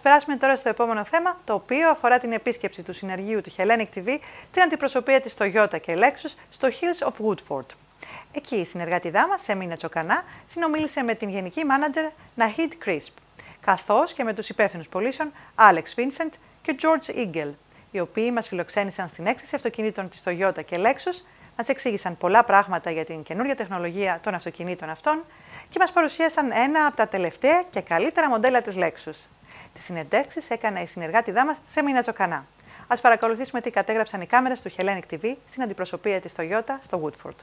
περάσουμε τώρα στο επόμενο θέμα, το οποίο αφορά την επίσκεψη του συνεργείου του Hellenic TV στην αντιπροσωπεία της Toyota και Lexus στο Hills of Woodford. Εκεί η συνεργάτιδά μας, Σεμίνα Τσοκανά, συνομίλησε με την γενική μάνατζερ Nahide Crisp, καθώς και με τους υπεύθυνους πωλήσεων Vincent και George Eagell, οι οποίοι μας φιλοξένησαν στην έκθεση αυτοκινήτων της Toyota και Lexus, μας εξήγησαν πολλά πράγματα για την καινούργια τεχνολογία των αυτοκινήτων αυτών και μας παρουσίασαν ένα από τα τελευταία και καλύτερα μοντέλα της Lexus. Τις συνεντεύξεις έκανε η συνεργάτιδά μας, Σεμίνα Τσοκανά. Ας παρακολουθήσουμε τι κατέγραψαν οι κάμερες του Hellenic TV στην αντιπροσωπεία της Toyota στο Woodford.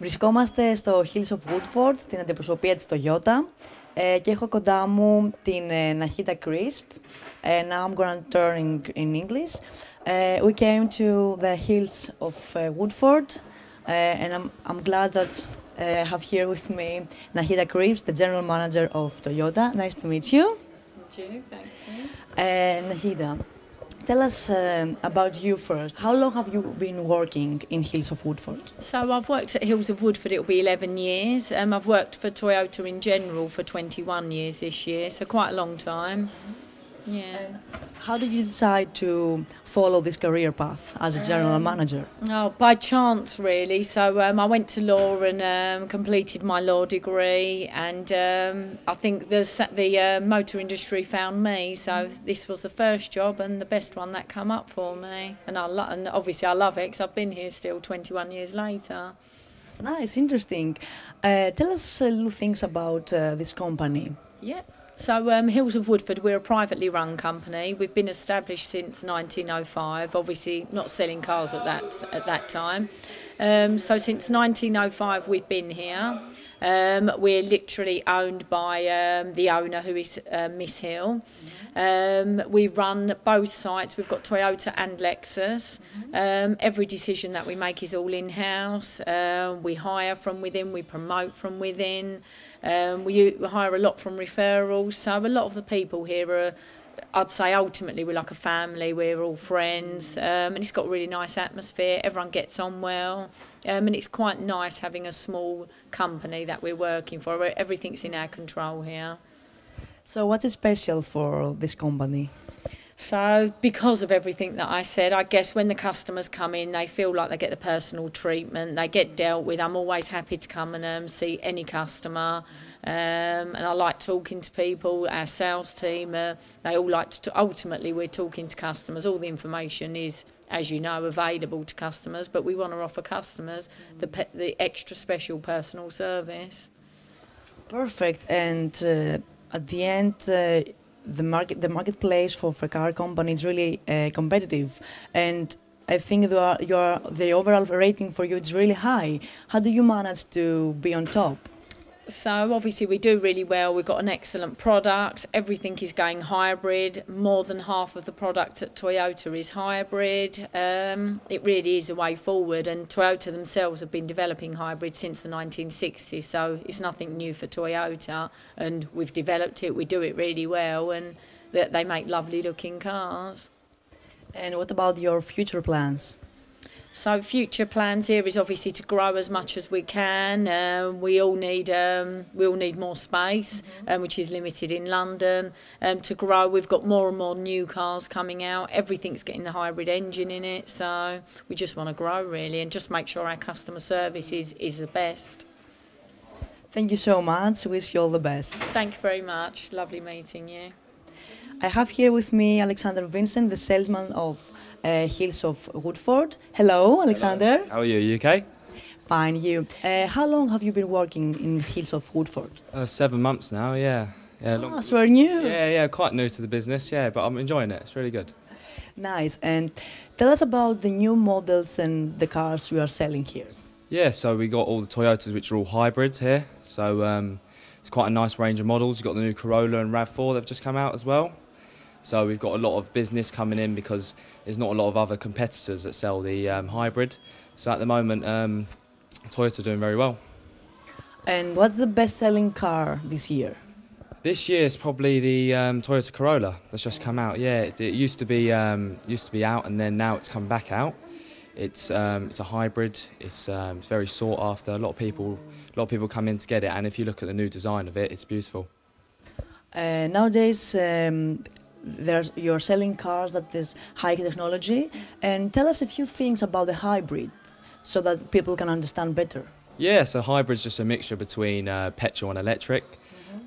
Βρισκόμαστε στο Hills of Woodford, την αντιπροσωπεία της Toyota, και έχω κοντά μου την Nahide Crisp. Now I'm going to turn in English. We came to the Hills of Woodford, and I'm glad that I have here with me Nahide Crisp, the general manager of Toyota. Nice to meet you. Thank you. Nahide, tell us about you first. How long have you been working in Hills of Woodford? So I've worked at Hills of Woodford, it'll be 11 years. I've worked for Toyota in general for 21 years this year, so quite a long time. Yeah. And how did you decide to follow this career path as a general manager? Oh, by chance really. So I went to law and completed my law degree, and I think the motor industry found me. So this was the first job and the best one that came up for me. And obviously I love it because I've been here still 21 years later. Nice, interesting. Tell us little things about this company. Yep. So Hills of Woodford, we're a privately run company. We've been established since 1905, obviously not selling cars at that time. So since 1905 we've been here. We're literally owned by the owner, who is Miss Hill. We run both sites. We've got Toyota and Lexus. Every decision that we make is all in-house. We hire from within, we promote from within. We hire a lot from referrals. So a lot of the people here are, I'd say ultimately we're like a family, we're all friends, and it's got a really nice atmosphere, everyone gets on well, and it's quite nice having a small company that we're working for, where everything's in our control here. So what's special for this company? So because of everything that I said, I guess when the customers come in, they feel like they get the personal treatment, they get dealt with. I'm always happy to come and see any customer, and I like talking to people. Our sales team, they all like to, ultimately we're talking to customers. All the information is, as you know, available to customers, but we want to offer customers the extra special personal service. Perfect. And at the end, the marketplace for a car company is really competitive, and I think the overall rating for you is really high. How do you manage to be on top? So obviously we do really well. We've got an excellent product. Everything is going hybrid. More than half of the product at Toyota is hybrid. It really is a way forward, and Toyota themselves have been developing hybrid since the 1960s, so it's nothing new for Toyota, and we've developed it, we do it really well, and they make lovely looking cars. And what about your future plans? So future plans here is obviously to grow as much as we can. We all need more space, which is limited in London. To grow, we've got more and more new cars coming out. Everything's getting the hybrid engine in it, so we just want to grow really and just make sure our customer service is the best. Thank you so much. Wish you all the best. Thank you very much. Lovely meeting you. I have here with me Alexander Vincent, the salesman of Hills of Woodford. Hello, Alexander. Hello. How are you? You okay? Fine, you. How long have you been working in Hills of Woodford? 7 months now, yeah. Oh, so new. Yeah, quite new to the business, yeah, but I'm enjoying it. It's really good. Nice. And tell us about the new models and the cars you are selling here. Yeah, so we got all the Toyotas, which are all hybrids here. So it's quite a nice range of models. You've got the new Corolla and RAV4 that have just come out as well. So we've got a lot of business coming in because there's not a lot of other competitors that sell the hybrid. So at the moment, Toyota are doing very well. And what's the best-selling car this year? This year is probably the Toyota Corolla that's just come out. Yeah, it used to be out, and then now it's come back out. It's a hybrid. It's very sought after. A lot of people come in to get it, and if you look at the new design of it, it's beautiful. Nowadays, you're selling cars that is high technology, and tell us a few things about the hybrid so that people can understand better. Yeah, so hybrid's just a mixture between petrol and electric.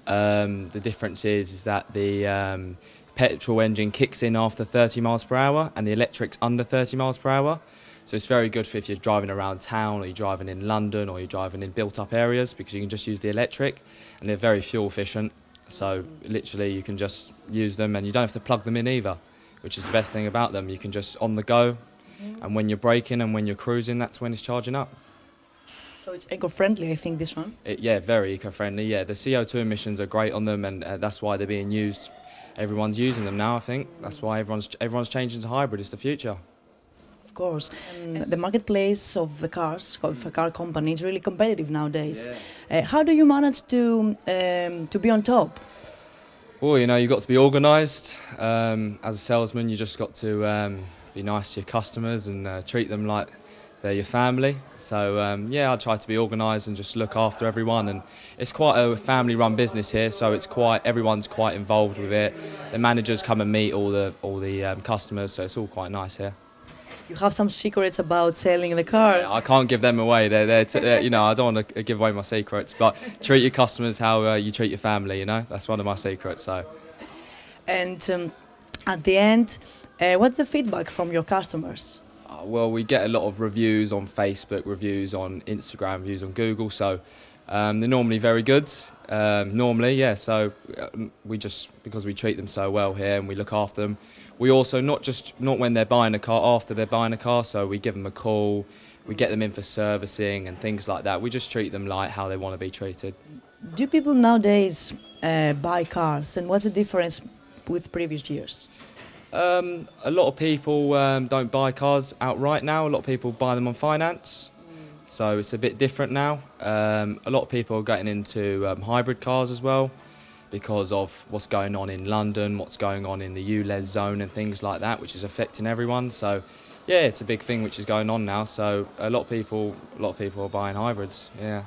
The difference is that the petrol engine kicks in after 30 miles per hour and the electric's under 30 miles per hour. So it's very good for if you're driving around town, or you're driving in London, or you're driving in built-up areas, because you can just use the electric, and they're very fuel efficient. So literally you can just use them, and you don't have to plug them in either, which is the best thing about them. You can just on the go, and when you're braking and when you're cruising, that's when it's charging up. So it's eco-friendly, I think, this one? Yeah, very eco-friendly, yeah. The CO2 emissions are great on them, and that's why they're being used. Everyone's using them now, I think. That's why everyone's changing to hybrid. It's the future. Of course. The marketplace of the cars, of a car company, is really competitive nowadays. Yeah. How do you manage to be on top? Well, you know, you've got to be organised. As a salesman, you just got to be nice to your customers and treat them like they're your family. So, yeah, I try to be organised and just look after everyone. And it's quite a family-run business here, so everyone's quite involved with it. The managers come and meet all the customers, so it's all quite nice here. You have some secrets about selling the cars. Yeah, I can't give them away. They're you know, I don't want to give away my secrets, but treat your customers how you treat your family. You know, that's one of my secrets. So. And at the end, what's the feedback from your customers? Well, we get a lot of reviews on Facebook, reviews on Instagram, reviews on Google. So they're normally very good. Normally, yeah. So because we treat them so well here and we look after them. We also, not when they're buying a car, after they're buying a car, so we give them a call, we get them in for servicing and things like that. We just treat them like how they want to be treated. Do people nowadays buy cars, and what's the difference with previous years? A lot of people don't buy cars outright now. A lot of people buy them on finance, so it's a bit different now. A lot of people are getting into hybrid cars as well, because of what's going on in London, what's going on in the ULEZ zone and things like that, which is affecting everyone. So, yeah, it's a big thing which is going on now. So a lot of people are buying hybrids. Yeah.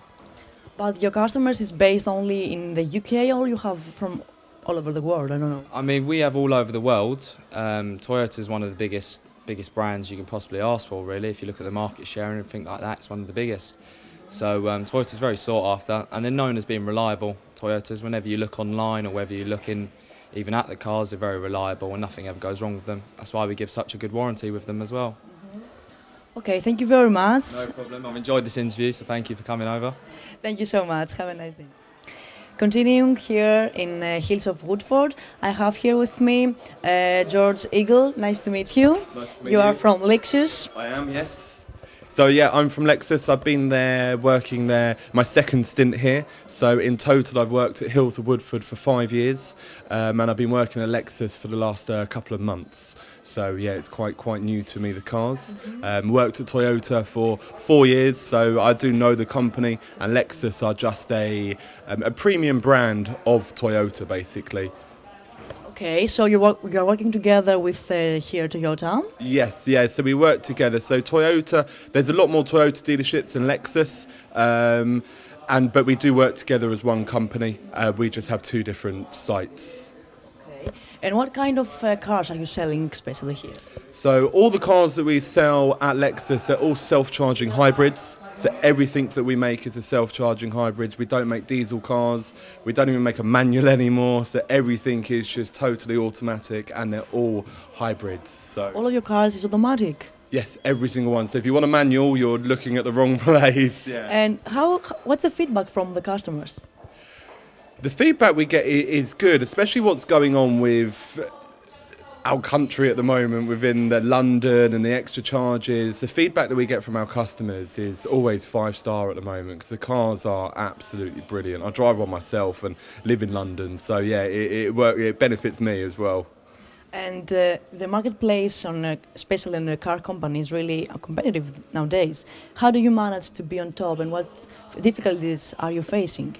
But your customers is based only in the UK, or you have from all over the world? I don't know. I mean, we have all over the world. Toyota is one of the biggest brands you can possibly ask for, really. If you look at the market share and everything like that, it's one of the biggest. So Toyota's very sought after, and they're known as being reliable. Toyotas, whenever you look online or whether you're looking even at the cars, they're very reliable and nothing ever goes wrong with them. That's why we give such a good warranty with them as well. Okay, thank you very much. No problem. I've enjoyed this interview, so thank you for coming over. Thank you so much. Have a nice day. Continuing here in Hills of Woodford, I have here with me George Eagell. Nice to meet you. Nice to meet you are from Lexus. I am, yes. So yeah, I'm from Lexus. I've been there, working there, my second stint here. So in total, I've worked at Hills of Woodford for 5 years, and I've been working at Lexus for the last couple of months. So yeah, it's quite new to me, the cars. Worked at Toyota for 4 years, so I do know the company, and Lexus are just a premium brand of Toyota, basically. Okay, so you're working together with here Toyota? Yes, yeah, so we work together. So Toyota, there's a lot more Toyota dealerships than Lexus, but we do work together as one company. We just have 2 different sites. Okay, and what kind of cars are you selling especially here? So all the cars that we sell at Lexus are all self-charging hybrids. So everything that we make is a self-charging hybrids. We don't make diesel cars. We don't even make a manual anymore. So everything is just totally automatic, and they're all hybrids. So all of your cars is automatic? Yes, every single one. So if you want a manual, you're looking at the wrong place. Yeah. And what's the feedback from the customers? The feedback we get is good, especially what's going on with our country at the moment, within the London and the extra charges. The feedback that we get from our customers is always 5-star at the moment, because the cars are absolutely brilliant. I drive one myself and live in London, so yeah, it benefits me as well. And the marketplace, especially on the car company, is really competitive nowadays. How do you manage to be on top, and what difficulties are you facing?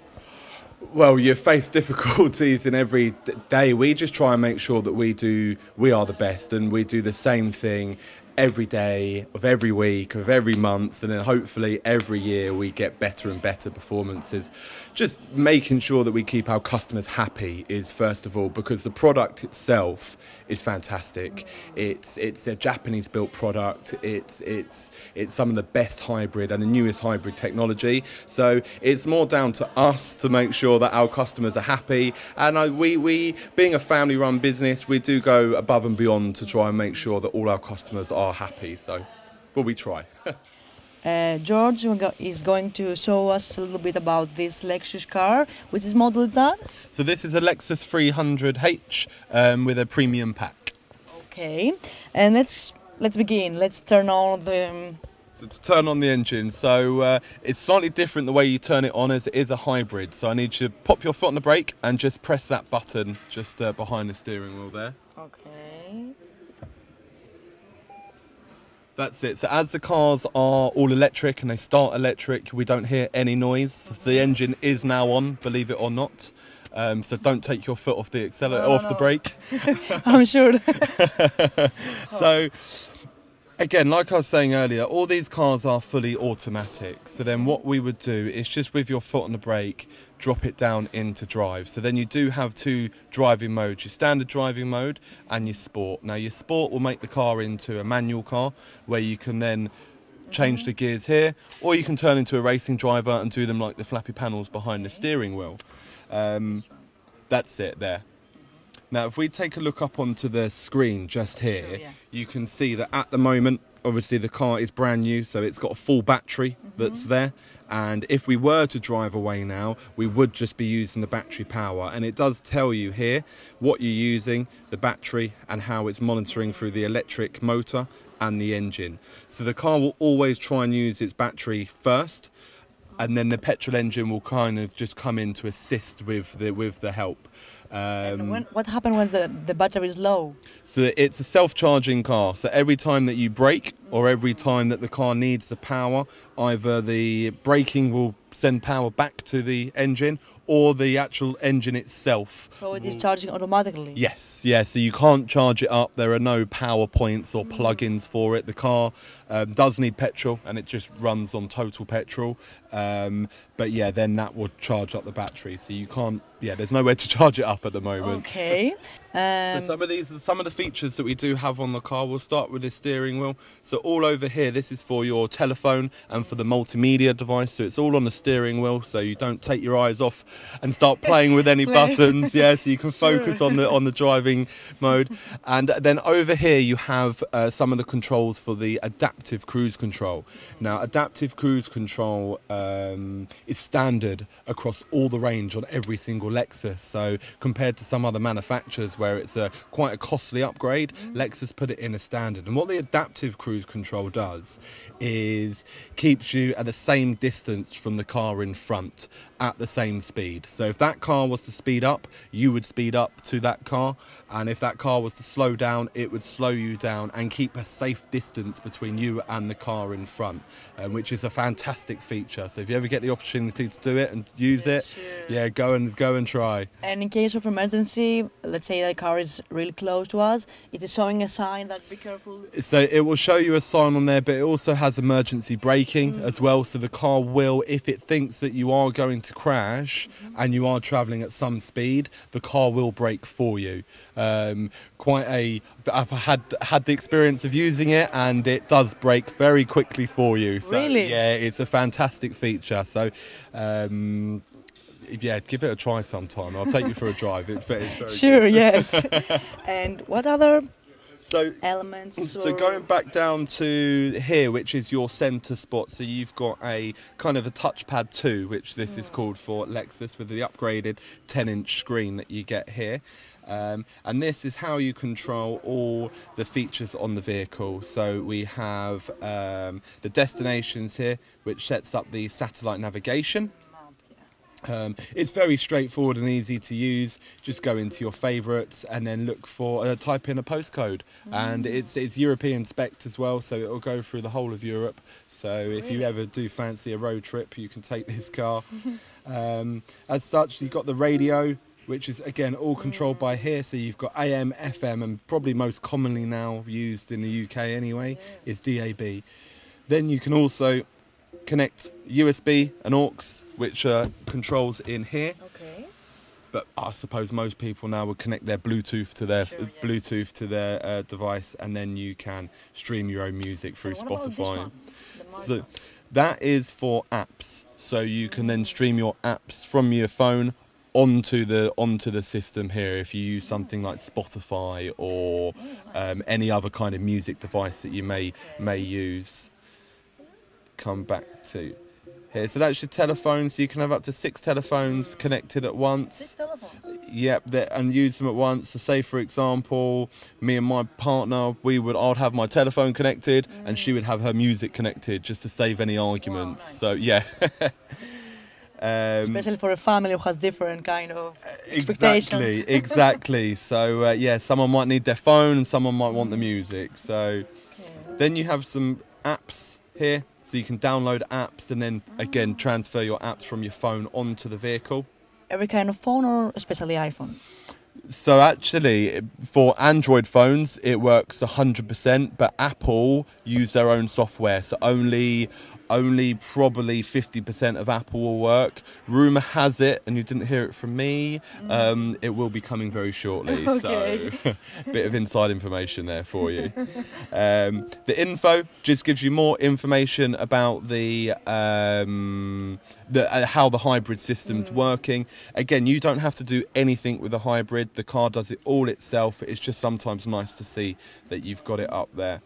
Well, you face difficulties in every day. We just try and make sure that we are the best, and we do the same thing every day of every week of every month, and then hopefully every year we get better and better performances. Just making sure that we keep our customers happy is first of all, because the product itself is fantastic. It's a Japanese built product. It's some of the best hybrid and the newest hybrid technology, so it's more down to us to make sure that our customers are happy. And we being a family run business, we do go above and beyond to try and make sure that all our customers are happy, so well, we try. George is going to show us a little bit about this Lexus car. Which model is that? So this is a Lexus 300H with a premium pack. Okay, and let's begin. Let's turn on the... So to turn on the engine, so it's slightly different the way you turn it on, as it is a hybrid. So I need you to pop your foot on the brake and just press that button just behind the steering wheel there. Okay. That's it. So as the cars are all electric and they start electric, we don't hear any noise. So the engine is now on, believe it or not. So don't take your foot off the accelerator, off the brake. I'm sure. So again, like I was saying earlier, all these cars are fully automatic. So then what we would do is just with your foot on the brake, drop it down into drive. So then you do have 2 driving modes, your standard driving mode and your sport. Now your sport will make the car into a manual car, where you can then change the gears here, or you can turn into a racing driver and do them like the flappy panels behind the steering wheel. That's it there. Now if we take a look up onto the screen just here, you can see that at the moment, obviously the car is brand new, so it's got a full battery that's there, and if we were to drive away now, we would just be using the battery power, and it does tell you here what you're using, the battery, and how it's monitoring through the electric motor and the engine. So the car will always try and use its battery first, and then the petrol engine will kind of just come in to assist with the help. What happens when the battery is low? So it's a self-charging car. So every time that you brake, or every time that the car needs the power, either the braking will send power back to the engine, or the actual engine itself. So it is charging automatically? Yes, yeah, so you can't charge it up. There are no power points or plug-ins for it. The car does need petrol, and it just runs on total petrol. But yeah, then that will charge up the battery. So you can't, there's nowhere to charge it up at the moment. Okay. So some of the features that we do have on the car, we'll start with the steering wheel. So all over here, this is for your telephone and for the multimedia device. So it's all on the steering wheel, so you don't take your eyes off and start playing with any buttons. So you can focus on the driving mode. And then over here you have some of the controls for the adaptive cruise control. Now adaptive cruise control is standard across all the range on every single single Lexus. So compared to some other manufacturers where it's quite a costly upgrade, Lexus put it in a standard. And what the adaptive cruise control does is keeps you at the same distance from the car in front at the same speed. So if that car was to speed up, you would speed up to that car, and if that car was to slow down, it would slow you down and keep a safe distance between you and the car in front, which is a fantastic feature. So if you ever get the opportunity to do it and use it, yeah, go and try. And in case of emergency, let's say the car is really close to us, it is showing a sign that be careful. So it will show you a sign on there, but it also has emergency braking as well. So the car will, if it thinks that you are going to crash and you are travelling at some speed, the car will brake for you. I've had the experience of using it, and it does brake very quickly for you. So, really? Yeah, it's a fantastic feature. So, yeah, give it a try sometime. I'll take you for a drive. It's very sure, good. yes. And what other elements? So going back down to here, which is your centre spot, so you've got a kind of a touchpad 2, which this is called for Lexus, with the upgraded 10-inch screen that you get here. And this is how you control all the features on the vehicle. So we have the destinations here, which sets up the satellite navigation. It's very straightforward and easy to use. Just go into your favourites and then look for, type in a postcode. And it's European spec as well, so it'll go through the whole of Europe. So if you ever do fancy a road trip, you can take this car. As such, you've got the radio, which is again all controlled by here. So you've got AM, FM, and probably most commonly now used in the UK anyway is DAB. Then you can also connect USB and aux, which controls in here. Okay. But I suppose most people now would connect their Bluetooth to their device, and then you can stream your own music through Spotify. So that is for apps. So you can then stream your apps from your phone onto the system here if you use something like Spotify or any other kind of music device that you may use. Come back to here, so that's your telephone, so you can have up to 6 telephones connected at once. 6 telephones? Yep, and use them at once. So say for example, me and my partner, I'd have my telephone connected and she would have her music connected, just to save any arguments. Wow, nice. So yeah. Especially for a family who has different kind of expectations. Exactly. So yeah, someone might need their phone and someone might want the music. So then you have some apps here, so you can download apps and then again transfer your apps from your phone onto the vehicle. Every kind of phone, or especially iPhone? So actually, for Android phones, it works 100%, but Apple use their own software, so only probably 50% of Apple will work. Rumour has it, and you didn't hear it from me, it will be coming very shortly. Okay. So bit of inside information there for you. The info just gives you more information about the how the hybrid system's working. Again, you don't have to do anything with the hybrid. The car does it all itself. It's just sometimes nice to see that you've got it up there.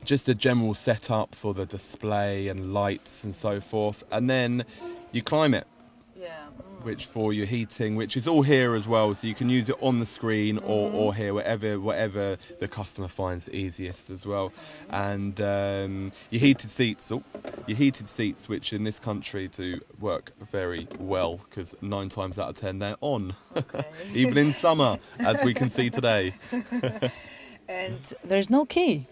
Just a general setup for the display and lights and so forth, and then your climate, which for your heating, which is all here as well, so you can use it on the screen or here, whatever the customer finds easiest as well. And your heated seats, which in this country do work very well, because 9 times out of 10 they're on, even in summer, as we can see today. And there's no key.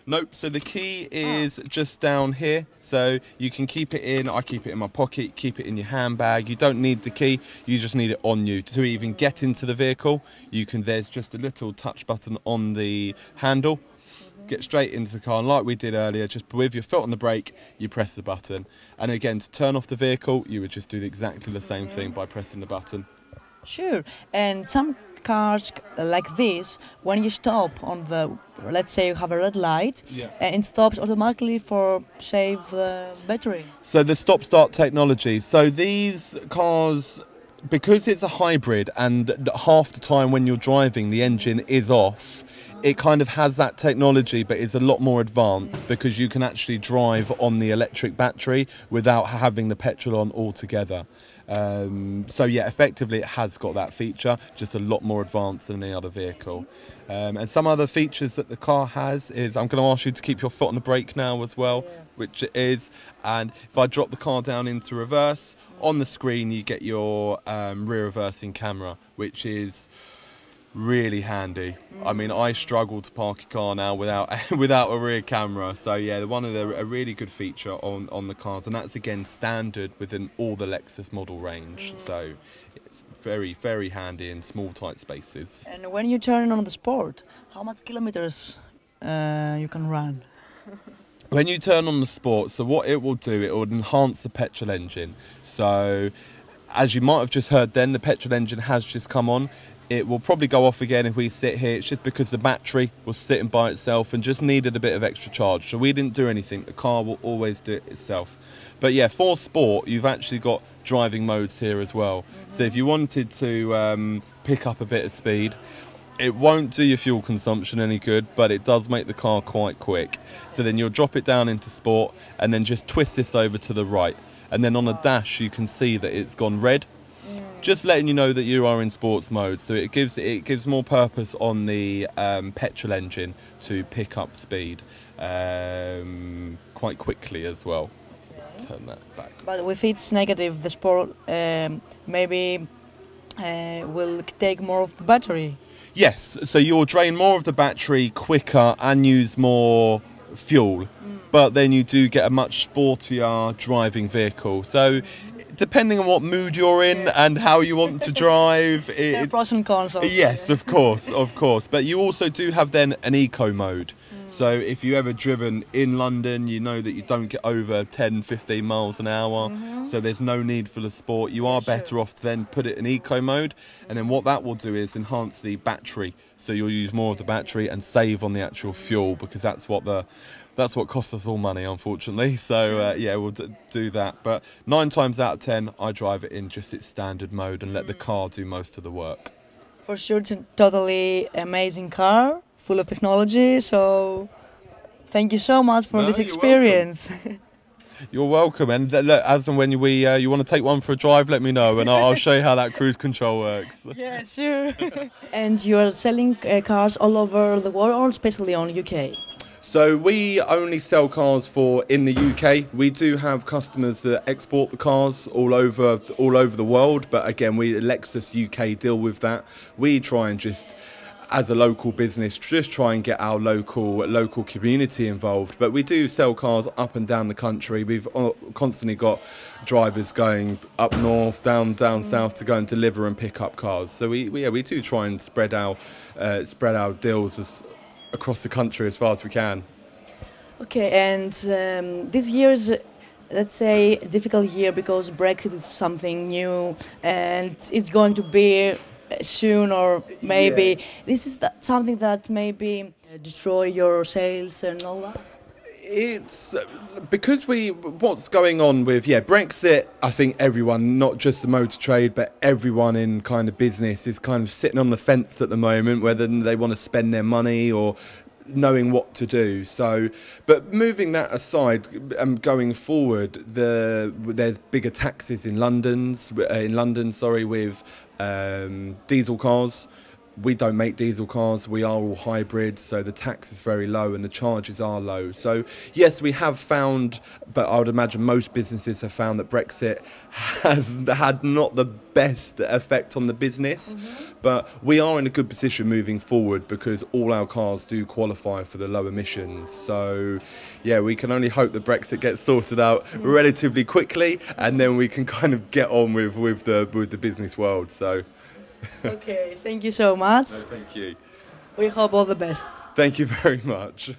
Nope, so the key is just down here, so you can keep it in. I keep it in my pocket, keep it in your handbag. You don't need the key, you just need it on you. To even get into the vehicle, there's just a little touch button on the handle. Get straight into the car, and like we did earlier, just with your foot on the brake, you press the button. And again, to turn off the vehicle, you would just do exactly the same thing by pressing the button. Sure, and some cars like this, when you stop on the, let's say you have a red light, it stops automatically for save the battery. So the stop-start technology. So these cars, because it's a hybrid and half the time when you're driving the engine is off, it kind of has that technology, but it's a lot more advanced because you can actually drive on the electric battery without having the petrol on altogether. So yeah, effectively it has got that feature, just a lot more advanced than any other vehicle. And some other features that the car has is, I'm going to ask you to keep your foot on the brake now as well, which it is. And if I drop the car down into reverse, on the screen you get your rear reversing camera, which is really handy. I mean, I struggle to park a car now without a rear camera. So yeah, a really good feature on the cars, and that's again standard within all the Lexus model range. So it's very, very handy in small tight spaces. And when you turn on the Sport, how much kilometers you can run? When you turn on the Sport, so what it will do, it will enhance the petrol engine. So as you might have just heard then, the petrol engine has just come on. It will probably go off again if we sit here. It's just because the battery was sitting by itself and just needed a bit of extra charge. So we didn't do anything. The car will always do it itself. But yeah, for Sport, you've actually got driving modes here as well. So if you wanted to pick up a bit of speed, it won't do your fuel consumption any good, but it does make the car quite quick. So then you'll drop it down into Sport and then just twist this over to the right. And then on a dash, you can see that it's gone red. Just letting you know that you are in sports mode, so it gives more purpose on the petrol engine to pick up speed quite quickly as well. Okay. Turn that back. But with its negative, the Sport maybe will take more of the battery. Yes, so you'll drain more of the battery quicker and use more fuel, but then you do get a much sportier driving vehicle. So depending on what mood you're in and how you want to drive, it's pros and cons. Yes, of course. But you also do have then an eco mode. So if you ever driven in London, you know that you don't get over 10, 15 miles an hour. So there's no need for the Sport. You are better off to then put it in eco mode. And then what that will do is enhance the battery. So you'll use more of the battery and save on the actual fuel, because that's what costs us all money, unfortunately. So yeah, we'll do that. But 9 times out of 10, I drive it in just its standard mode and let the car do most of the work. For sure, it's a totally amazing car, full of technology. So thank you so much for this experience. You're welcome. And look, as and when you want to take one for a drive, let me know, and I'll show you how that cruise control works. Yeah, sure. And you are selling cars all over the world, or especially on UK? So we only sell cars in the UK. We do have customers that export the cars all over the world, but again, we Lexus UK deal with that. We try and just, as a local business, just try and get our local community involved. But we do sell cars up and down the country. We've constantly got drivers going up north, down south to go and deliver and pick up cars. So we do try and spread our deals across the country as far as we can. Okay, and this year is, let's say, a difficult year because Brexit is something new and it's going to be soon, or maybe this is something that maybe destroy your sales and all that? It's because what's going on with Brexit. I think everyone, not just the motor trade, but everyone in kind of business is kind of sitting on the fence at the moment, whether they want to spend their money or knowing what to do. So, but moving that aside, going forward, there's bigger taxes in London, with diesel cars. We don't make diesel cars, we are all hybrids, so the tax is very low and the charges are low. So yes, we have found, but I would imagine most businesses have found that Brexit has had not the best effect on the business, but we are in a good position moving forward because all our cars do qualify for the low emissions. So yeah, we can only hope that Brexit gets sorted out relatively quickly, and then we can kind of get on with the business world. So. Okay, thank you so much. No, thank you. We hope all the best. Thank you very much.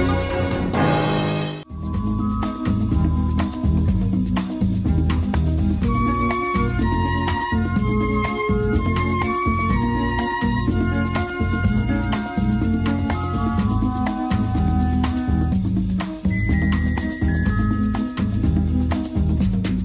you.